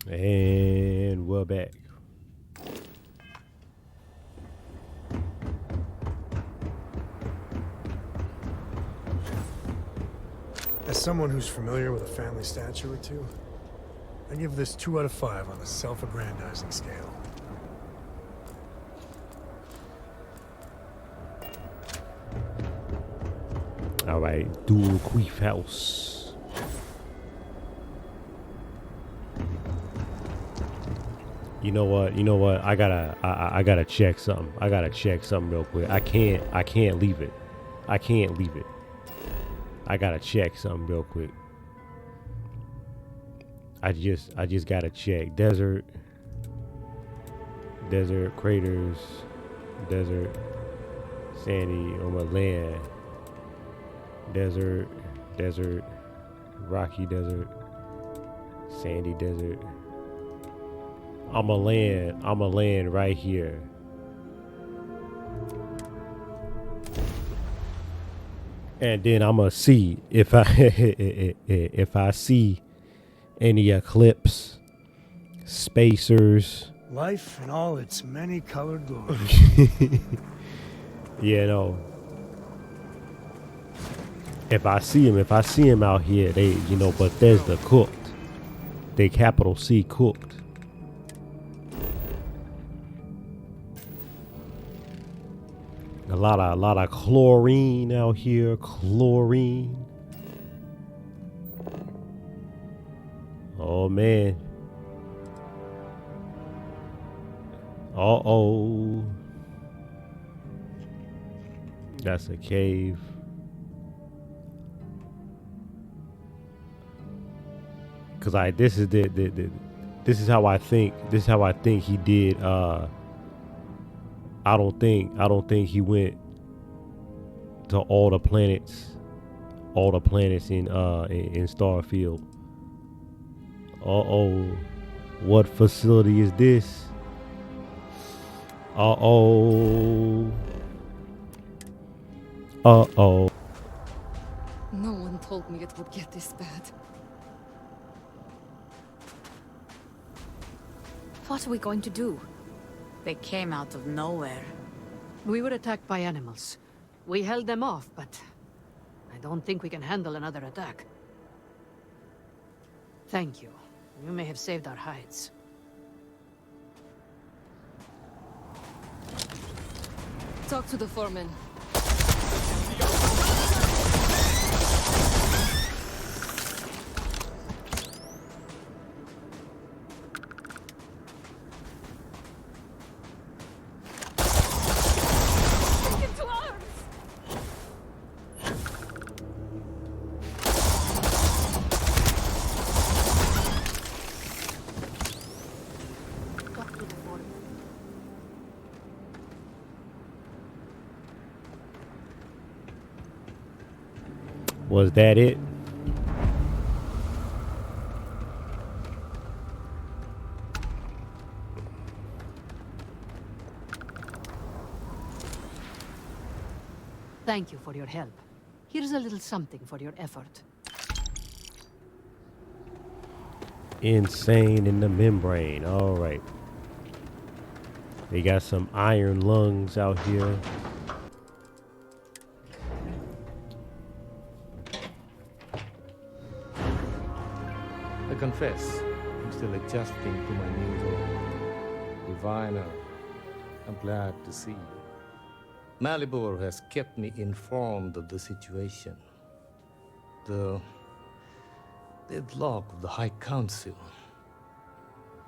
And we're back. As someone who's familiar with a family statue or two, I give this 2 out of 5 on the self-aggrandizing scale. All right, dual queef house. You know what? I gotta check something. I gotta check something real quick. I can't leave it. I can't leave it. I gotta check something real quick. I just gotta check. Desert craters, desert, sandy on my land. Desert, rocky desert, sandy desert. I'ma land right here. And then I'ma see if I if I see any eclipse, spacers. Life in all its many-colored glory. You know, if I see him out here, they, Bethesda cooked. They capital C cooked. A lot of chlorine out here. Chlorine. Oh man. Uh-oh. That's a cave. Cause this is how I think he did. I don't think he went to all the planets in Starfeild. Uh-oh. What facility is this? Uh-oh. Uh-oh. No one told me it would get this bad. What are we going to do? They came out of nowhere. We were attacked by animals. We held them off, but I don't think we can handle another attack. Thank you. You may have saved our hides. Talk to the foreman. Was that it? Thank you for your help. Here's a little something for your effort. Insane in the membrane. All right. They got some iron lungs out here. I confess, I'm still adjusting to my new role. Diviner, I'm glad to see you. Malibor has kept me informed of the situation. The deadlock of the High Council.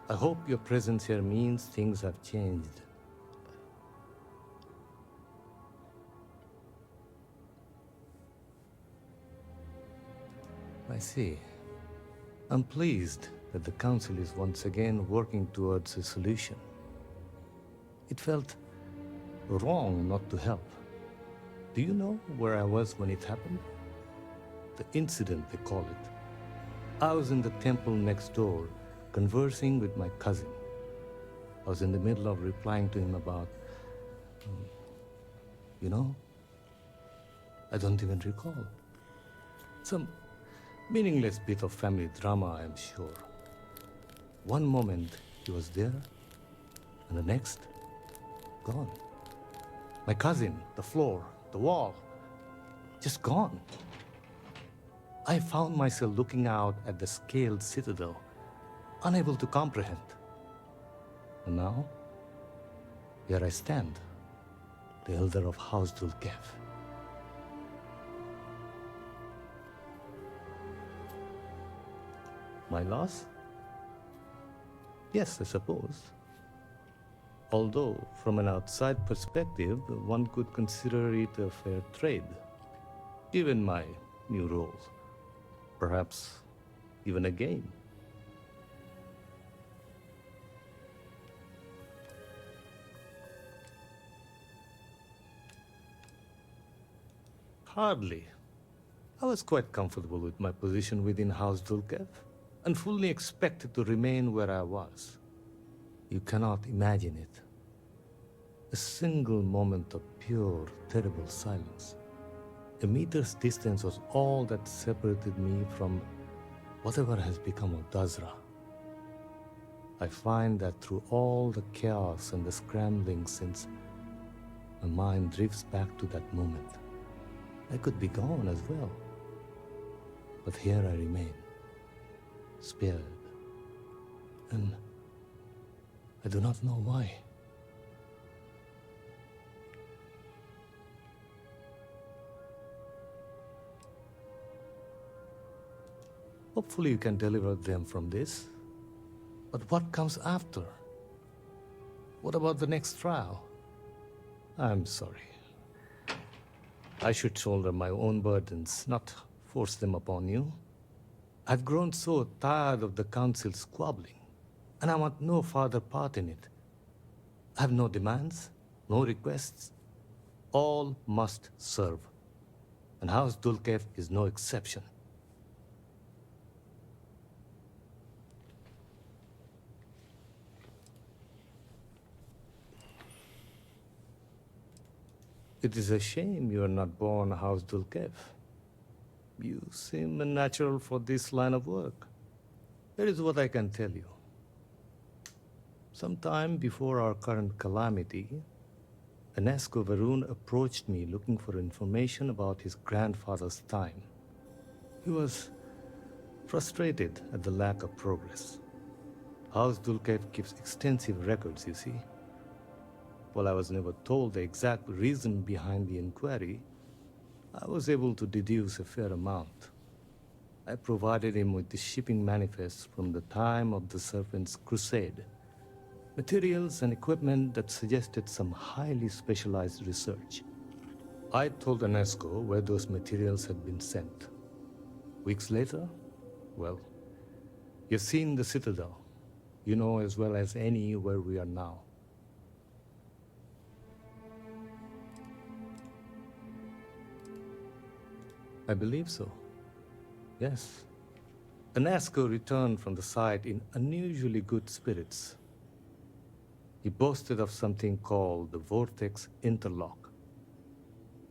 I hope your presence here means things have changed. I see. I'm pleased that the Council is once again working towards a solution. It felt wrong not to help. Do you know where I was when it happened? The incident, they call it. I was in the temple next door, conversing with my cousin. I was in the middle of replying to him about... I don't even recall. Some meaningless bit of family drama, I'm sure. One moment he was there, and the next, gone. My cousin, the floor, the wall, just gone. I found myself looking out at the scaled citadel, unable to comprehend. And now, here I stand, the elder of House Dulkev. My loss? Yes, I suppose. Although, from an outside perspective, one could consider it a fair trade, given my new role. Perhaps even a gain. Hardly. I was quite comfortable with my position within House Dulkev, and fully expected to remain where I was. You cannot imagine it. A single moment of pure, terrible silence. A meter's distance was all that separated me from whatever has become of Dazra. I find that through all the chaos and the scrambling since, my mind drifts back to that moment. I could be gone as well. But here I remain, spared. And I do not know why. Hopefully you can deliver them from this. But what comes after? What about the next trial? I'm sorry. I should shoulder my own burdens, not force them upon you. I've grown so tired of the council squabbling, and I want no further part in it. I have no demands, no requests. All must serve. And House Dulkev is no exception. It is a shame you are not born House Dulkev. You seem unnatural for this line of work. Here is what I can tell you. Sometime before our current calamity, Enesco Varun approached me looking for information about his grandfather's time. He was frustrated at the lack of progress. House Dulkev keeps extensive records, you see. While I was never told the exact reason behind the inquiry, I was able to deduce a fair amount. I provided him with the shipping manifests from the time of the Serpent's Crusade, materials and equipment that suggested some highly specialized research. I told Enesco where those materials had been sent. Weeks later, well, you've seen the Citadel. You know as well as any where we are now. I believe so. Yes. Enesco returned from the site in unusually good spirits. He boasted of something called the Vortex Interlock,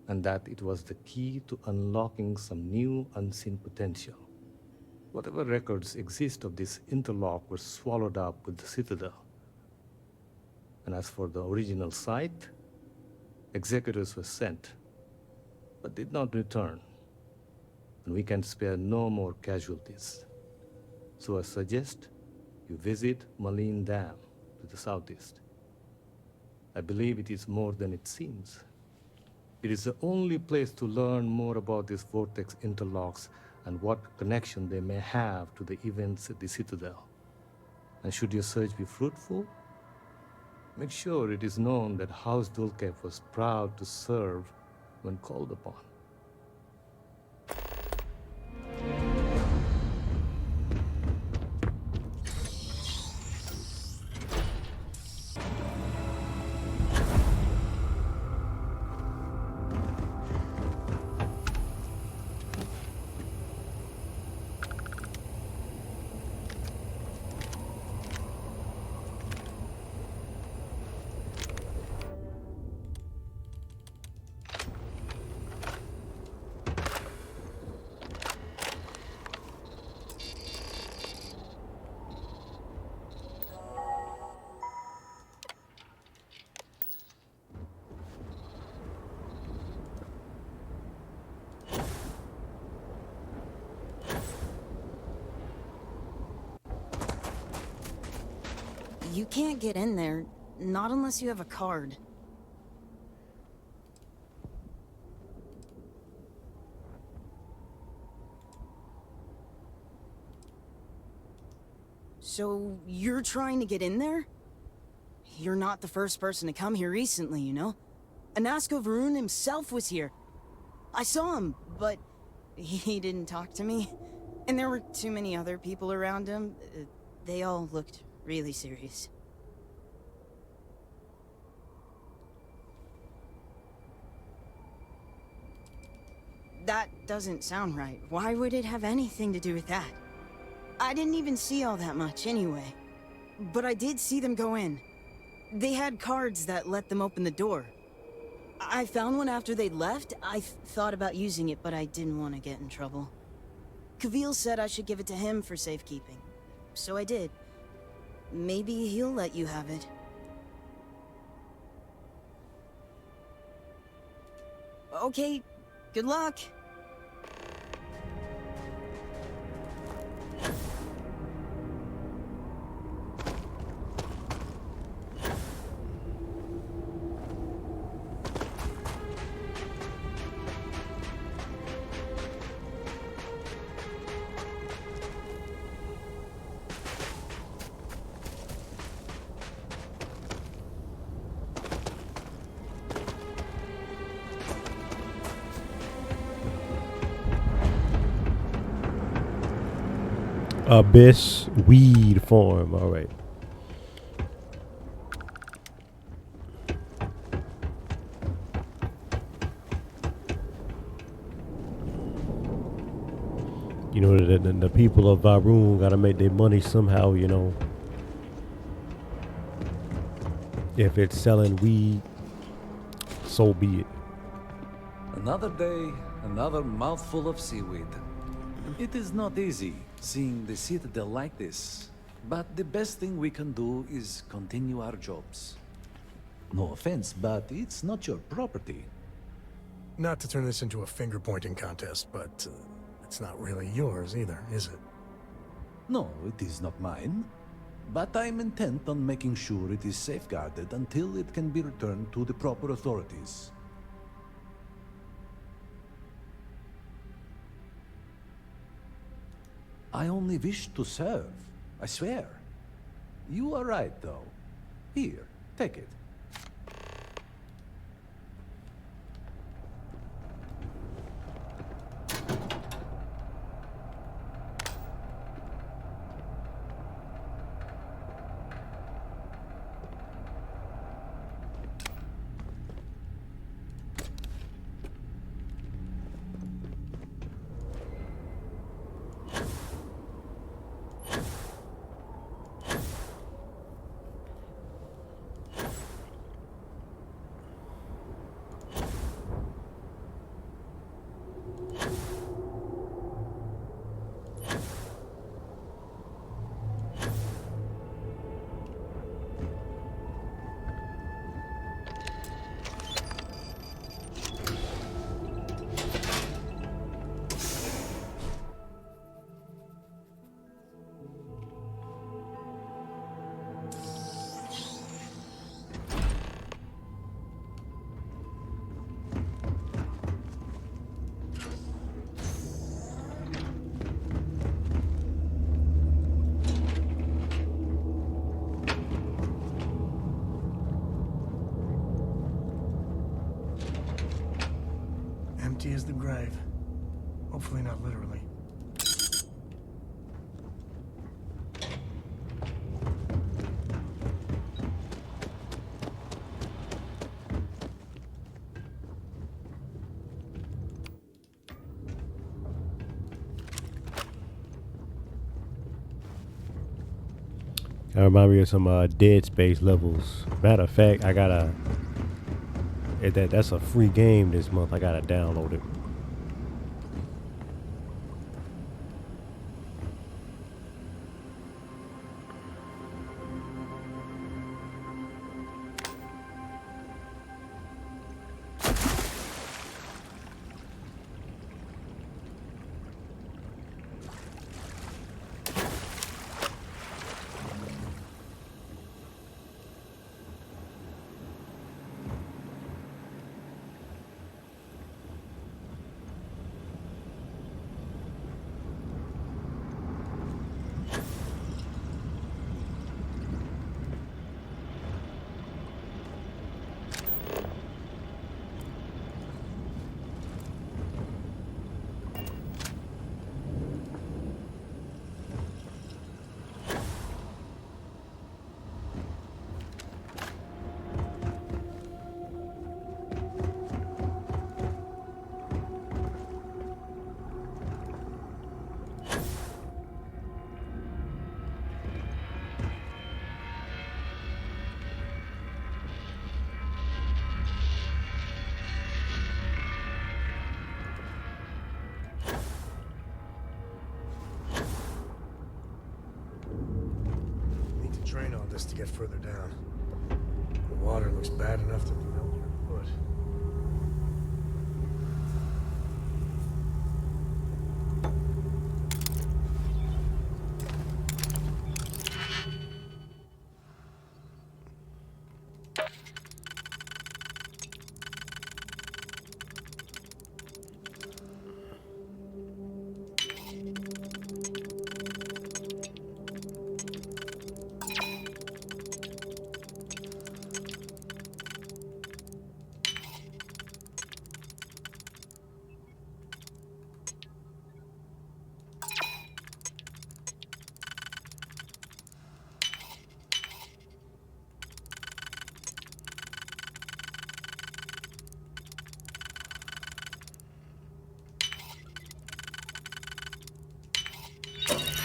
and that it was the key to unlocking some new unseen potential. Whatever records exist of this interlock were swallowed up with the Citadel. And as for the original site, executors were sent, but did not return. And we can spare no more casualties. So I suggest you visit Malin Dam to the southeast. I believe it is more than it seems. It is the only place to learn more about these vortex interlocks and what connection they may have to the events at the Citadel. And should your search be fruitful, make sure it is known that House Dulkev was proud to serve when called upon. You can't get in there, not unless you have a card. So, you're trying to get in there? You're not the first person to come here recently, you know? Anasko Varun himself was here. I saw him, but he didn't talk to me. And there were too many other people around him. They all looked really serious. That doesn't sound right. Why would it have anything to do with that? I didn't even see all that much anyway. But I did see them go in. They had cards that let them open the door. I found one after they'd left. I thought about using it, but I didn't want to get in trouble. Kavil said I should give it to him for safekeeping. So I did. Maybe he'll let you have it. Okay, good luck. Abyss weed farm. All right. You know, the people of Varun gotta make their money somehow, you know. If it's selling weed, so be it. Another day, another mouthful of seaweed. It is not easy seeing the citadel like this, but the best thing we can do is continue our jobs. No offense, but it's not your property. Not to turn this into a finger-pointing contest, but it's not really yours either, is it? No, it is not mine. But I'm intent on making sure it is safeguarded until it can be returned to the proper authorities. I only wish to serve, I swear. You are right, though. Here, take it. Empty as the grave. Hopefully not literally. That remind me of some Dead Space levels. Matter of fact, I gotta. That's a free game this month. I gotta download it. us to get further down. The water looks bad enough to melt your foot.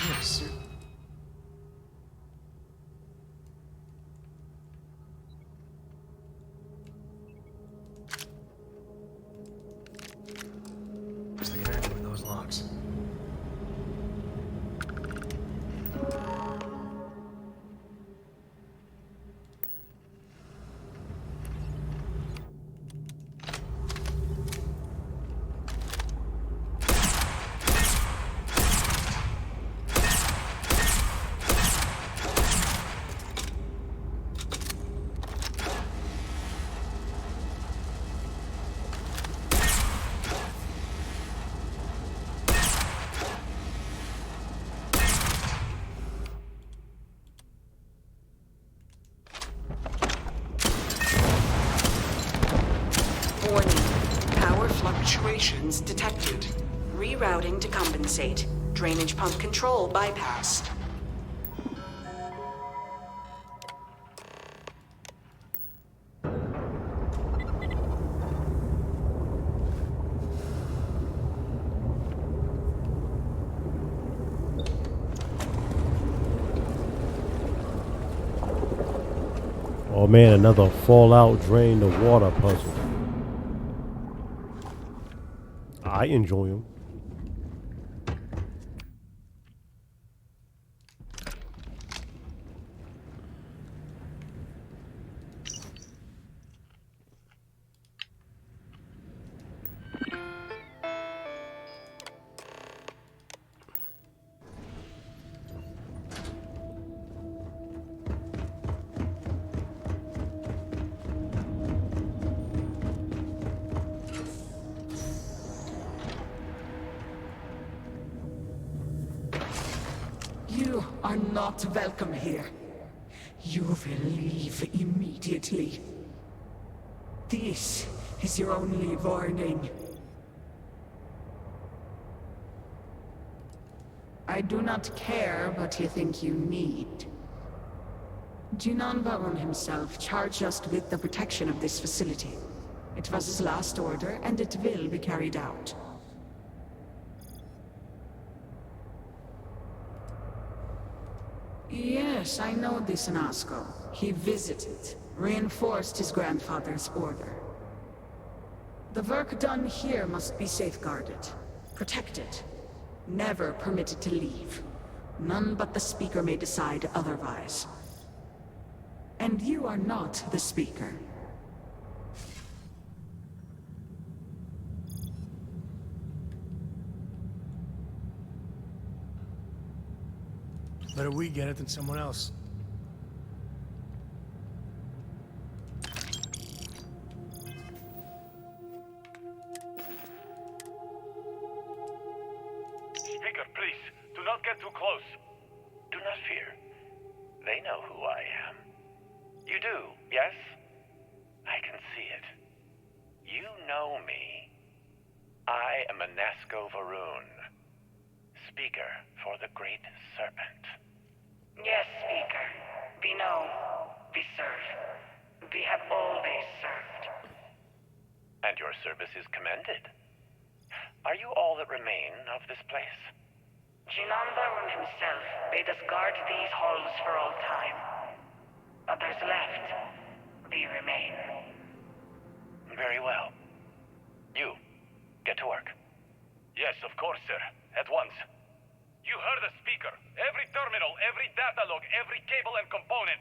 Yes. Where's the handle in those locks? Warning. Power fluctuations detected. Rerouting to compensate. Drainage pump control bypassed. Oh man, another Fallout drain the water puzzle. I enjoy them. You are not welcome here. You will leave immediately. This is your only warning. I do not care what you think you need. Jinan Baron himself charged us with the protection of this facility. It was his last order, and it will be carried out. Yes, I know this Nasco. He visited, reinforced his grandfather's order. The work done here must be safeguarded, protected, never permitted to leave. None but the Speaker may decide otherwise. And you are not the Speaker. Better we get it than someone else. Speaker, please, do not get too close. Do not fear. They know who I am. You do, yes? I can see it. You know me. I am a Nasco Varoon, Speaker for the Great Serpent. Yes, Speaker. We know. We serve. We have always served. And your service is commended. Are you all that remain of this place? Jinan Baron himself bade us guard these halls for all time. Others left. We remain. Very well. You, get to work. Yes, of course, sir. At once. You heard the Speaker. Every terminal, every data log, every cable and component.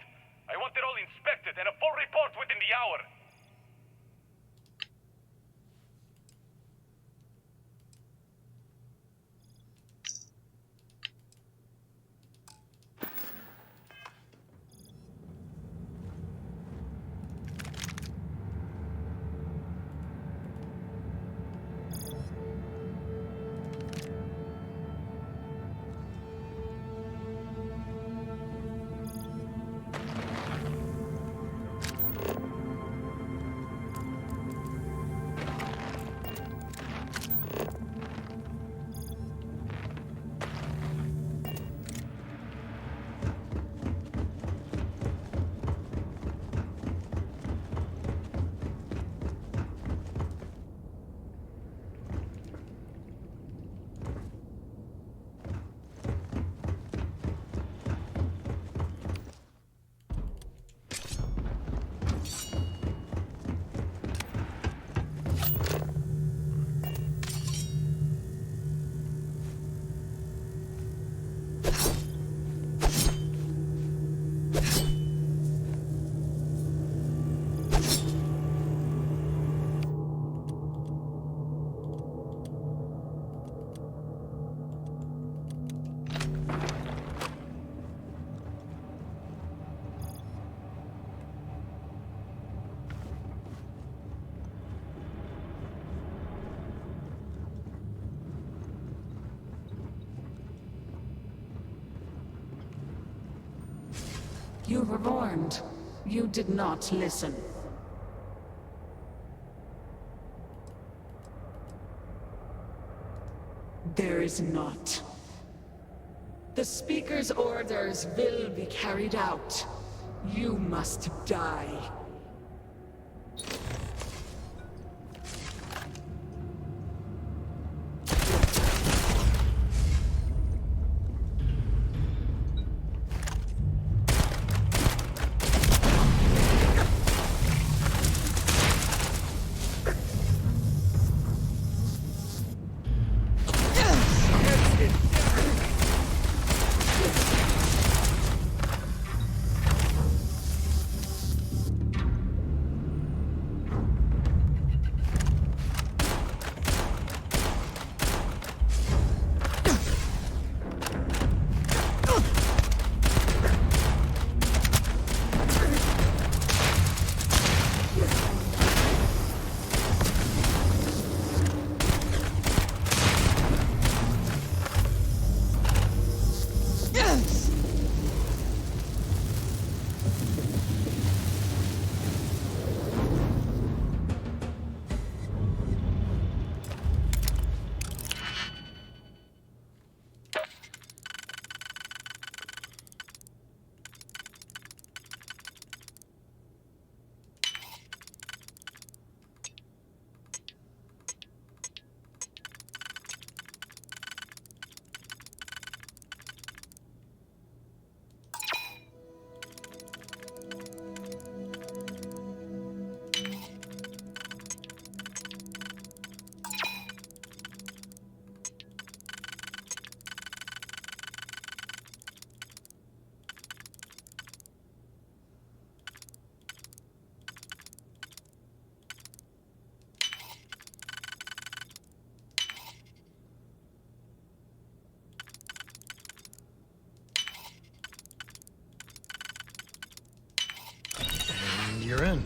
You were warned. You did not listen. There is not. The Speaker's orders will be carried out. You must die. You're in.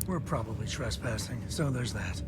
We're probably trespassing, so there's that.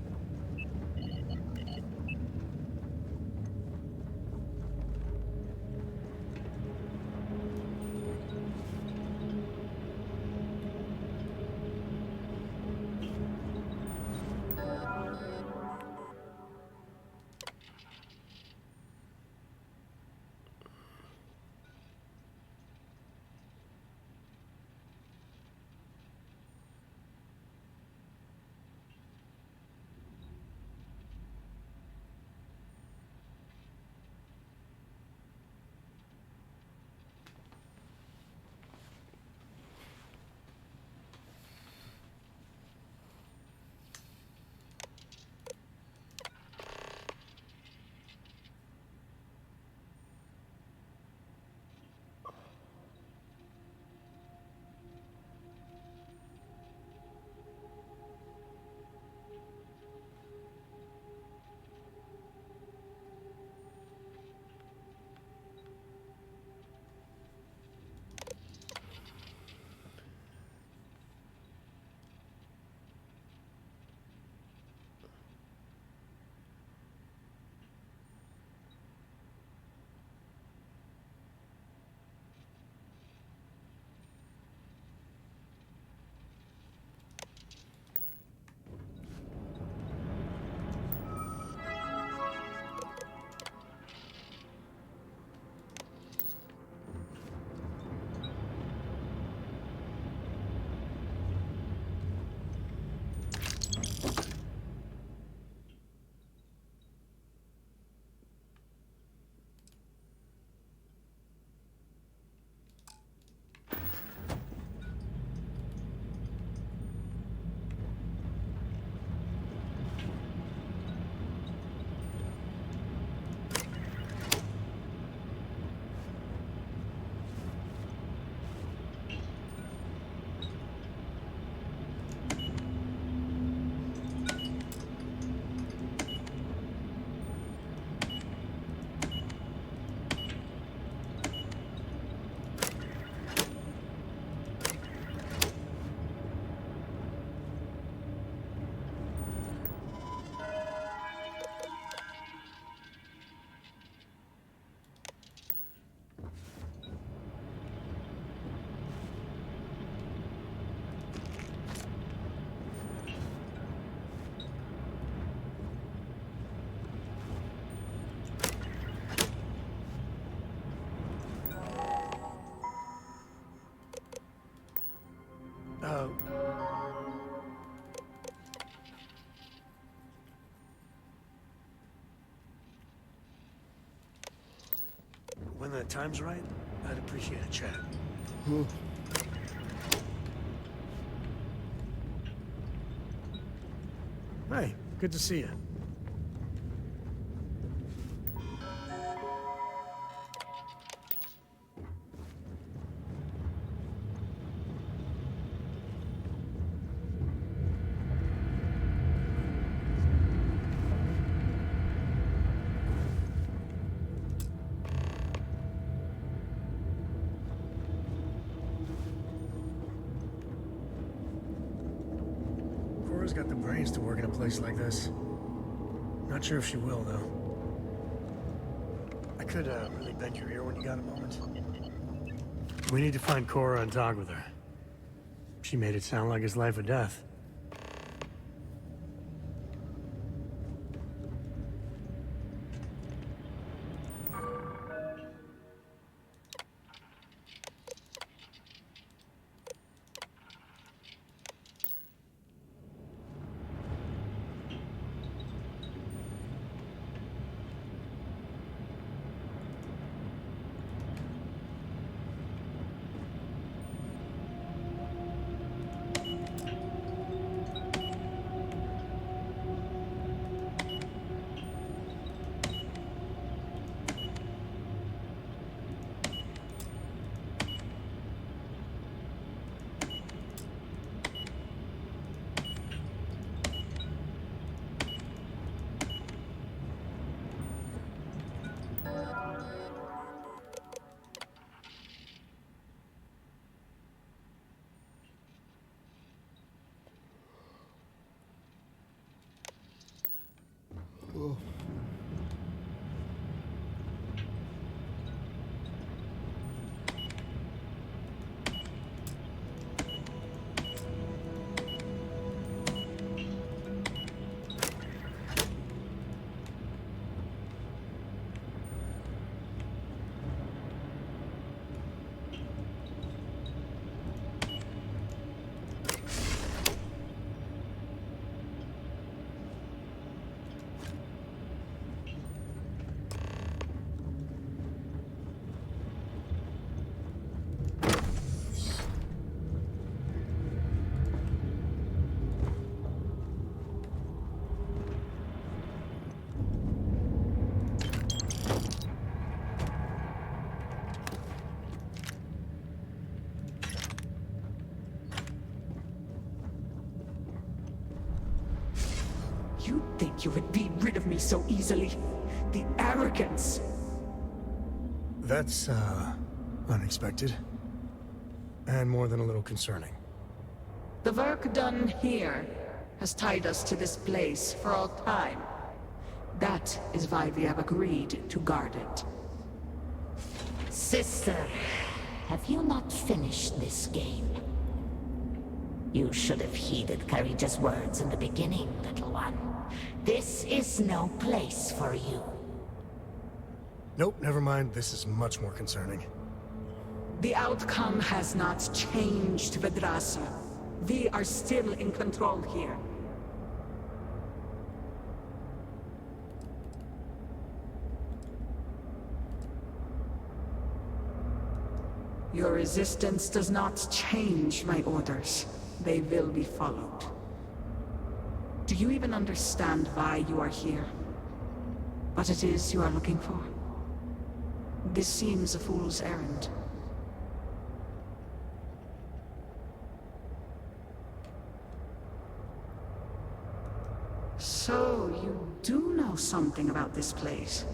When the time's right, I'd appreciate a chat. Hey, good to see you. Cora's got the brains to work in a place like this. Not sure if she will, though. I could, really bend your ear when you got a moment. We need to find Cora and talk with her. She made it sound like it's life or death. You think you would be rid of me so easily? The arrogance! That's, unexpected. And more than a little concerning. The work done here has tied us to this place for all time. That is why we have agreed to guard it. Sister, have you not finished this game? You should have heeded Courageous words in the beginning, little one. This is no place for you. Nope, never mind. This is much more concerning. The outcome has not changed, Vedrasa. We are still in control here. Your resistance does not change my orders. They will be followed. Do you even understand why you are here? What it is you are looking for? This seems a fool's errand. So, you do know something about this place.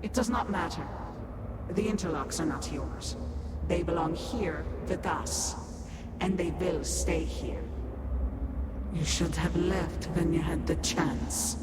It does not matter. The interlocks are not yours. They belong here with us, and they will stay here. You should have left when you had the chance.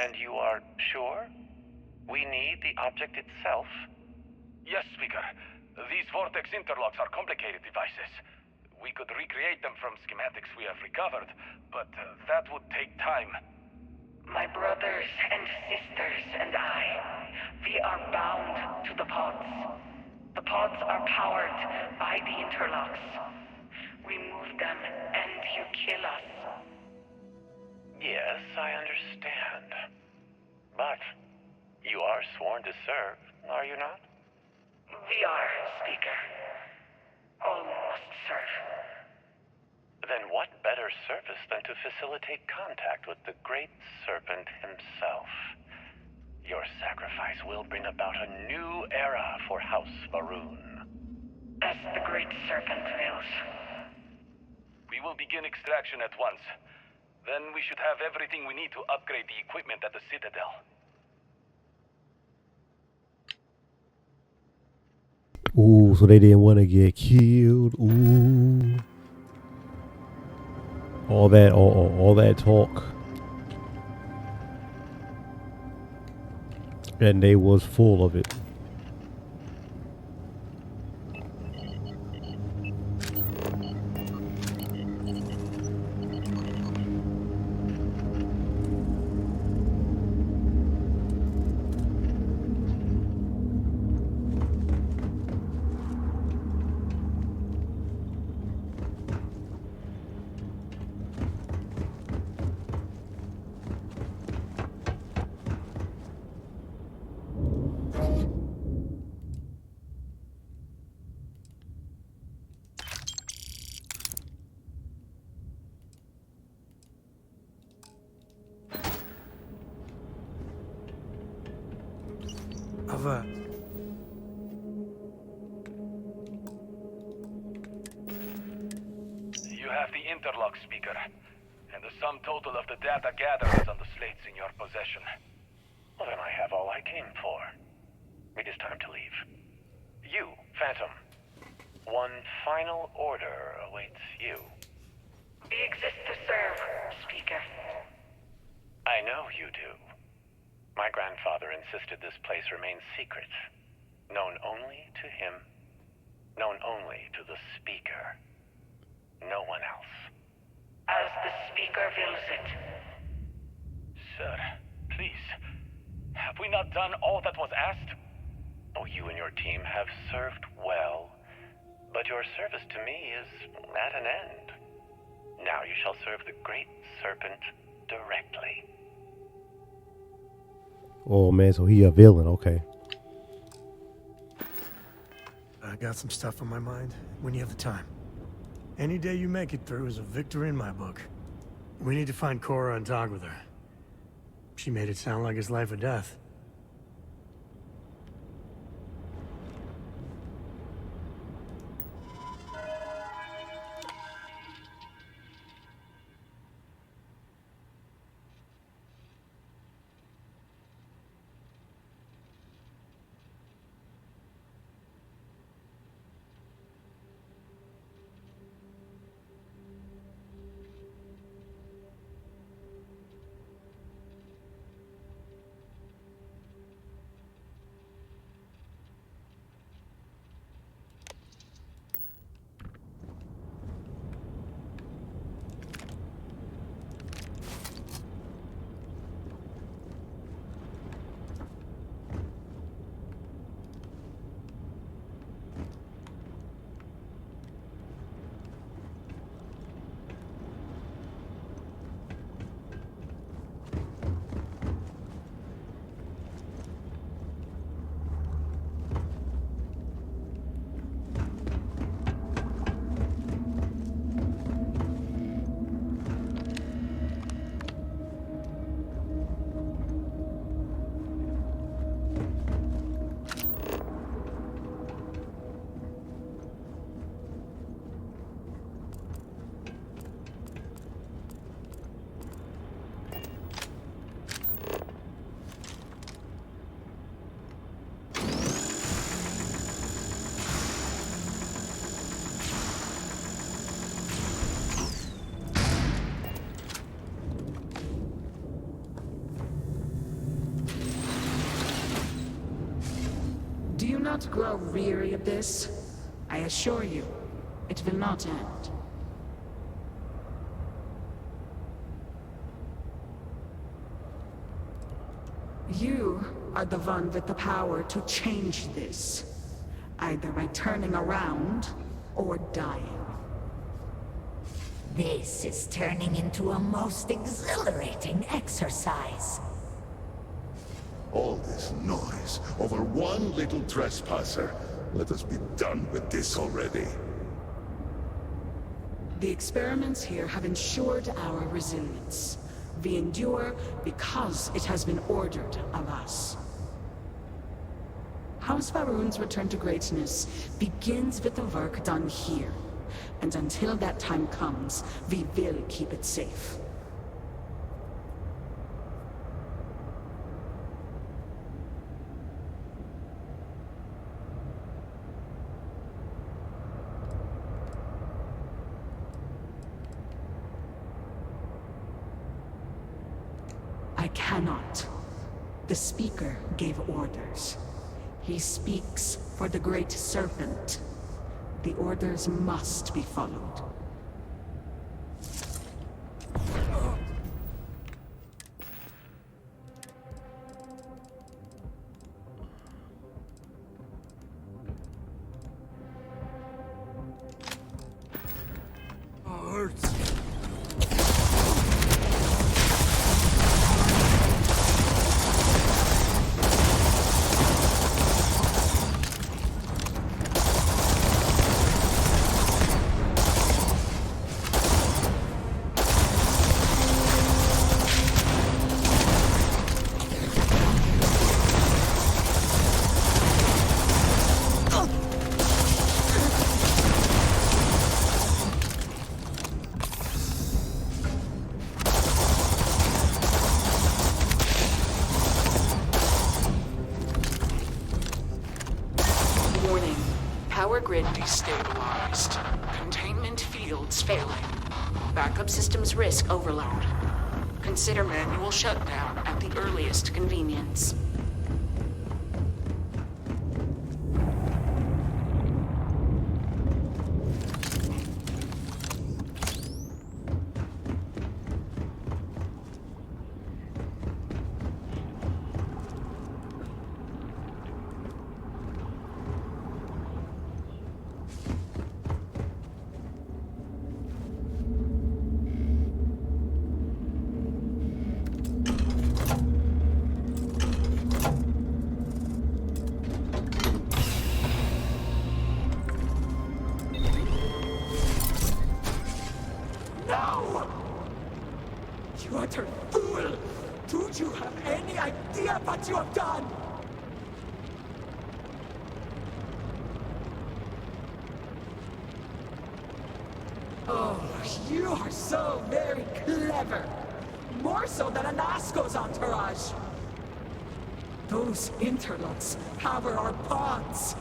And you are sure? We need the object itself? Yes, Speaker. These vortex interlocks are complicated devices. We could recreate them from schematics we have recovered, but that would take time. My brothers and sisters and I, we are bound to the pods. The pods are powered by the interlocks. We move them and you kill us. Yes, I understand. But you are sworn to serve, are you not? We are, Speaker. All must serve. Then what better service than to facilitate contact with the Great Serpent himself? Your sacrifice will bring about a new era for House Va'ruun. As the Great Serpent wills. We will begin extraction at once. Then we should have everything we need to upgrade the equipment at the Citadel. Ooh, so they didn't want to get killed. Ooh. All that talk. And they was full of it. You have the interlock, Speaker, and the sum total of the data gathered is on the slates in your possession. Well, then I have all I came for. It is time to leave. You, Phantom. One final order awaits you. We exist to serve, Speaker. I know you do. My grandfather insisted this place remain secret. Known only to him. Known only to the Speaker. No one else. As the Speaker wills it. Sir, please. Have we not done all that was asked? Oh, you and your team have served well. But your service to me is at an end. Now you shall serve the Great Serpent directly. Oh man, so he a villain, okay. I got some stuff on my mind when you have the time. Any day you make it through is a victory in my book. We need to find Cora and talk with her. She made it sound like it's life or death. not grow weary of this. I assure you, it will not end. You are the one with the power to change this, either by turning around or dying. This is turning into a most exhilarating exercise. All this noise over one little trespasser. Let us be done with this already. The experiments here have ensured our resilience. We endure because it has been ordered of us. House Faroon's return to greatness begins with the work done here. And until that time comes, we will keep it safe. I cannot. The Speaker gave orders. He speaks for the Great Serpent. The orders must be followed. Power grid destabilized. Containment fields failing. Backup systems risk overload. Consider manual shutdown at the earliest convenience. You utter fool! Do you have any idea what you have done? Oh, you are so very clever. More so than Anasco's entourage. Those interlocks power our pods.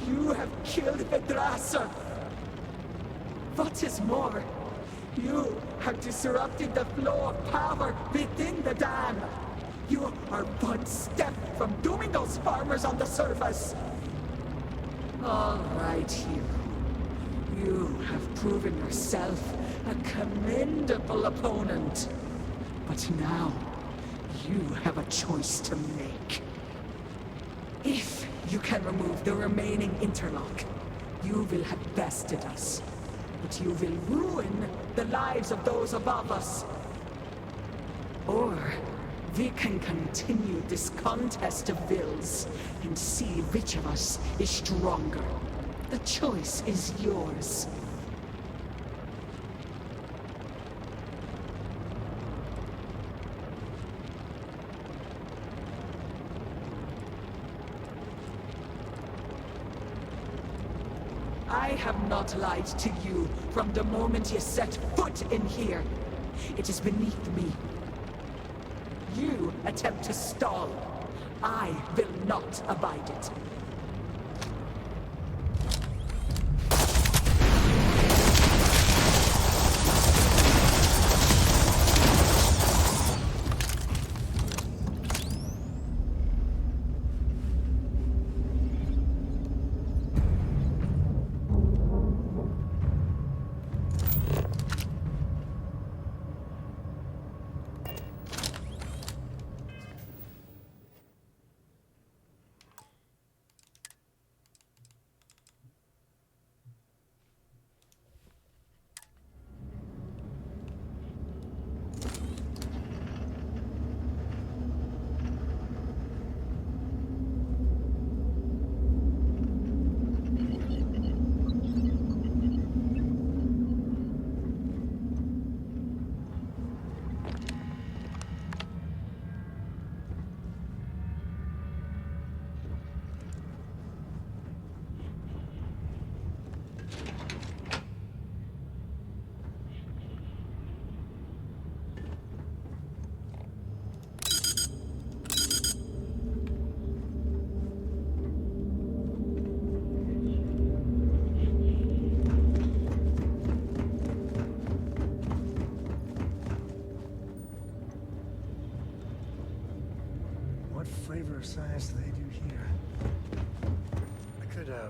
You have killed Vedrasa. What is more, you have disrupted the flow of power within the dam. You are one step from dooming those farmers on the surface. All right, Hero. You have proven yourself a commendable opponent. But now, you have a choice to make. If you can remove the remaining interlock, you will have bested us. But you will ruin the lives of those above us. Or we can continue this contest of wills and see which of us is stronger. The choice is yours. I have not lied to you from the moment you set foot in here. It is beneath me. You attempt to stall. I will not abide it.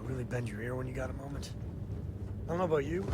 really bend your ear when you got a moment? I don't know about you.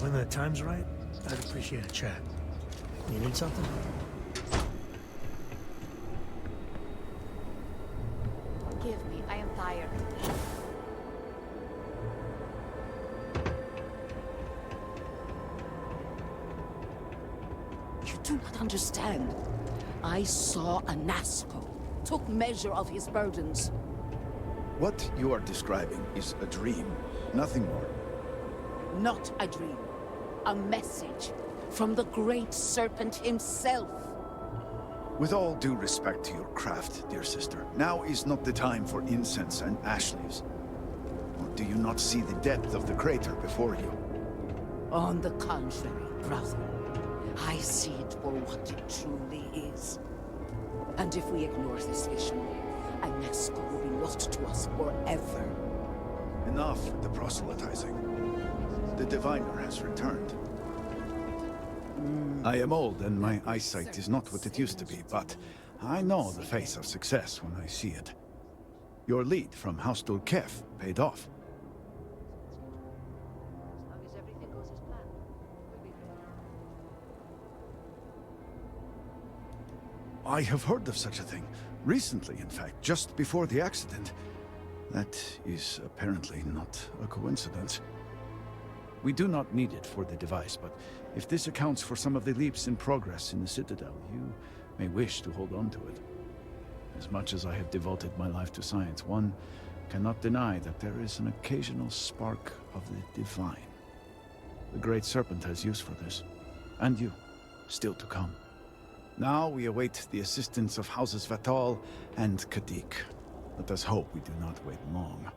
When the time's right, I'd appreciate a chat. You need something? Forgive me, I am tired. You do not understand. I saw a Nazco, took measure of his burdens. What you are describing is a dream, nothing more. Not a dream. A message from the Great Serpent himself. With all due respect to your craft, dear sister, now is not the time for incense and ash leaves. Or do you not see the depth of the crater before you? On the contrary, brother. I see it for what it truly is. And if we ignore this vision, a Nazco will be lost to us forever. Enough with the proselytizing. The diviner has returned. I am old and my eyesight is not what it used to be, but I know the face of success when I see it. Your lead from House Kef paid off. I have heard of such a thing. Recently, in fact, just before the accident. That is apparently not a coincidence. We do not need it for the device, but if this accounts for some of the leaps in progress in the Citadel, you may wish to hold on to it. As much as I have devoted my life to science, one cannot deny that there is an occasional spark of the divine. The Great Serpent has use for this, and you, still to come. Now we await the assistance of Houses Vatal and Kadik. Let us hope we do not wait long.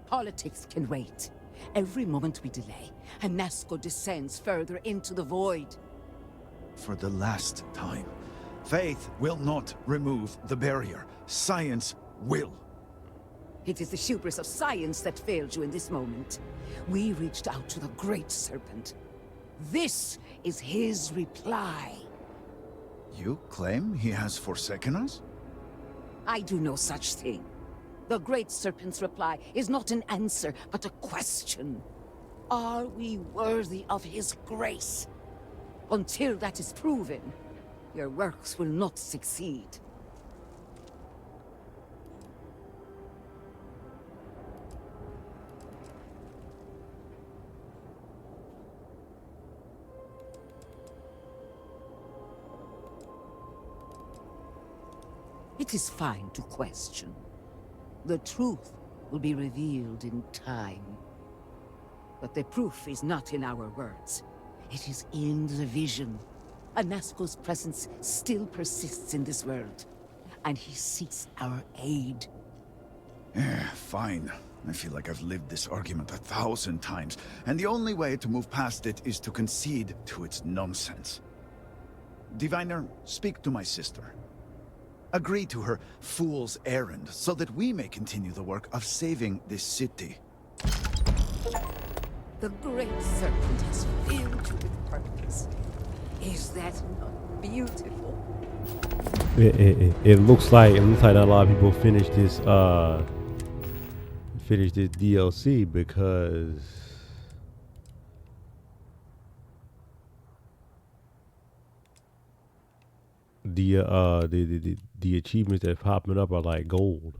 Politics can wait. Every moment we delay, a Nazco descends further into the void. For the last time, faith will not remove the barrier. Science will. It is the hubris of science that failed you in this moment. We reached out to the Great Serpent. This is his reply. You claim he has forsaken us? I do no such thing. The Great Serpent's reply is not an answer, but a question. Are we worthy of his grace? Until that is proven, your works will not succeed. It is fine to question. The truth will be revealed in time. But the proof is not in our words. It is in the vision. A Nazco's presence still persists in this world, and he seeks our aid. Fine. I feel like I've lived this argument 1,000 times, and the only way to move past it is to concede to its nonsense. Diviner, speak to my sister. Agree to her fool's errand, so that we may continue the work of saving this city. The Great Serpent has filled you with purpose. Is that not beautiful? It looks like not a lot of people finish this DLC because the achievements that popping up are like gold.